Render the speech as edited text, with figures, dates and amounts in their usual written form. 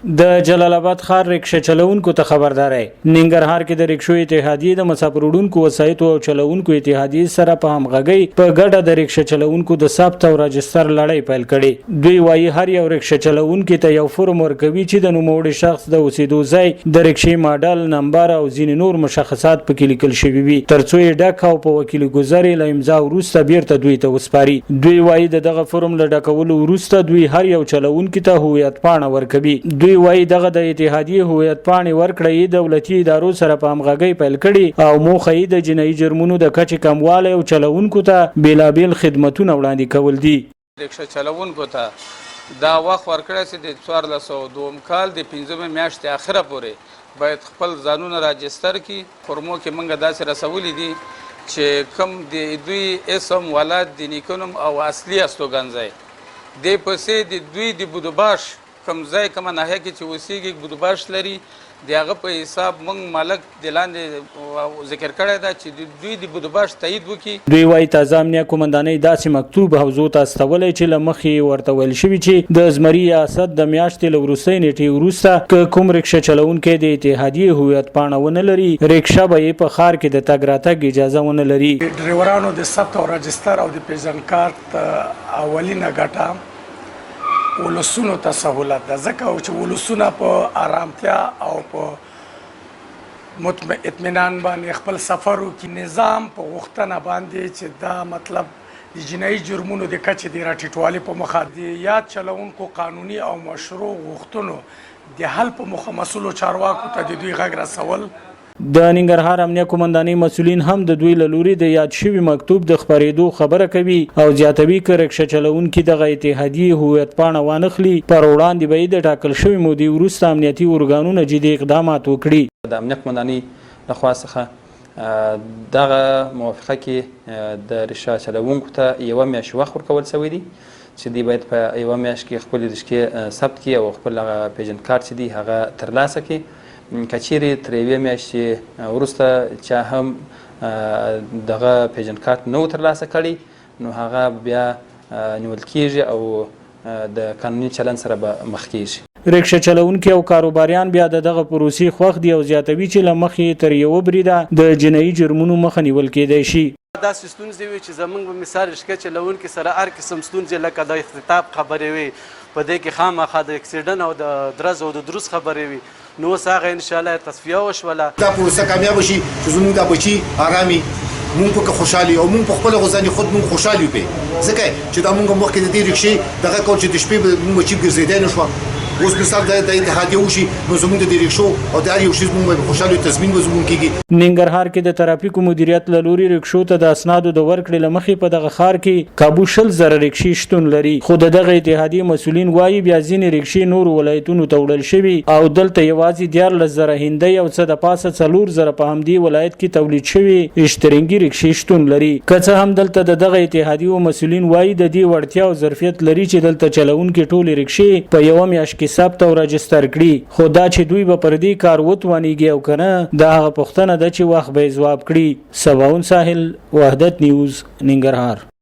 د جلال آباد ښار رکشه چلوونکو ته خبرداري ننګرهار کې د رکشو اتحادیې د مسافر وړونکو وسایطو او چلوونکو اتحادیې سره په همغږۍ په ګډه د رکشه چلوونکو د ثبت او راجستر لړۍ پیل کړي. دوی وايي هر یو رکشه چلوونکي ته یو فرم ورکوي چې د نوموړي شخص د اوسېدو ځای، د رکشې ماډل، نمبر او ځینې نور مشخصات پکې لیکل شوي وي ترڅو یې ډک او په وکیل ګذر له امضا وروسته بیرته دوی ته وسپاري. دوی وايي دغه فرم له ډکولو وروسته دوی هر یو چلوونکي ته هویت پاڼه ورکوي. دوی وايي دغه د اتحادیې هویت پاڼې ورکړې دولتي ادارو سره په همغږۍ پیل کړي او موخه یې د جنایي جرمونو د کچې کموالی او چلوونکو ته بیلابیل خدمتونه وړاندې کول دي. رکشه چلوونکو ته دا وخت ورکړی چې د 1402 کال د 5 میاشتې اخره پورې باید خپل ځانونه راجستر کړي. فورمو کې موږ داسې رسولي دي چې کوم د دوی اسم، ولادت، د نیکه نوم او اصلي استوګنځی دې پسې د دوی د بودوباش کوم ځای کومه ناحیه کې چې اوسېږي بودوباش لري د هغه په حساب موږ مالک د لاندې ذکر کړی ده چې دوی د بودوباش تایید وکړي. دوی وايي تازه امنیه قومندانۍ داسې مکتوب حوزو ته استولی چې له مخې ورته ویل شوي چې د زمري ریاست د میاشتې له وروستۍ نیټې وروسته که کوم رکشه چلوونکی د اتحادیې هویت پاڼه ونه لري رکشه به یې په ښار کې د تګ راتګ اجازه ونه لري. ډریورانو د ثبت او راجستر او د پیژن کارت اولینه ګټه ولسونو ته سهولت ده، ځکه چې ولسونه په آرامتیا او په اطمینان باندې خپل سفر وکړي. نظام په غوښتنه باندې چې دا مطلب د جنایي جرمونو د کچې د راټیټوالي په مخه د یاد چلوونکو قانوني او مشروع غوښتنو د حل په موخه مسؤلو چارواکو ته د دوی غږ رسول. د ننګرهار امنیه قومندانۍ مسؤلین هم د دوی له لوري د یاد شوي مکتوب د خپرېدو خبره کوي او زیاتوي که رکشه چلوونکي دغه اتحادیې هویت پاڼه وانخلي پر وړاندې به یې د ټاکل شوې مودې وروسته امنیتي ارګانونه جدي اقدامات وکړي. د امنیه قومندانۍ لخوا څخه دغه موافقه کې د رکشه چلوونکو ته یوه میاشت وخت ورکول شوی دی چې دوی باید په یوه میاشت کې خپلې رکشې ثبت کړي او خپل هغه پیژن کارت چې دی هغه ترلاسه کړي. که چیرې تر یوې میاشتې وروسته چا هم دغه پیژن کارت نه و ترلاسه کړی نو هغه بیا نیول کیږي او د قانوني چلند سره به مخ کیږي. رکشه چلوونکي او کاروباریان بیا دغه پروسې خوښ دي او زیاتوي چې له مخې تر یوه بریده د جنایي جرمونو مخه نیول کیدی شي. داسې ستونزې وي چې زموږ په مثال رکشه چلوونکي سره هر قسم ستونزې لکه د اختطاف خبرې وي، په دې کې خامخا د اکسیډنټ او د درز او د دروس خبرې وي. نو اوس هغه انشاءالله تصفیه وشوله. دا پروسه کامیابه شي چې زموږ دا بچي ارامي مونږ پکې خوشحالي او مونږ په خپل غوځاني خود مونږ خوشحالي وي ځکه چې دا مونږ مخکې د دې رکشې دغه کول چې د شپې مونږ چې ګرځېدای نه شو اوس مثال د اتحادیې وشي نو زموږ د رکشو او د هر یو شي مونږ خوشحالي تضمین وزمون کیږي. ننګرهار کې د ترافیکو مدیریت له لوري رکشو ته د اسنادو د ورکړې له مخې په دغه ښار کې کابو 100,000 رکشې شتون لري خو د دغه اتحادیې مسؤلین وایي بیا ځینې رکشې نور ولایتونو ته وړل شوي او دلته یوازې 14,000 هندۍ او څه د پاسه 4,000 په همدې ولایت کې تولید شوي اشترنګي رکشې شتون لري. که څه هم دلته د دغه اتحادیو مسؤلین وایي د دې وړتیا او ظرفیت لري چې دلته چلوونکي ټولې رکشې په یوه میاشت کې ثبت او راجستر کړي خو دا چې دوی به پر دې کار وتوانیږي او که نه دا هغه پوښتنه ده چې وخت به یې ځواب کړي. سباون ساحل، وحدت نیوز، ننګرهار.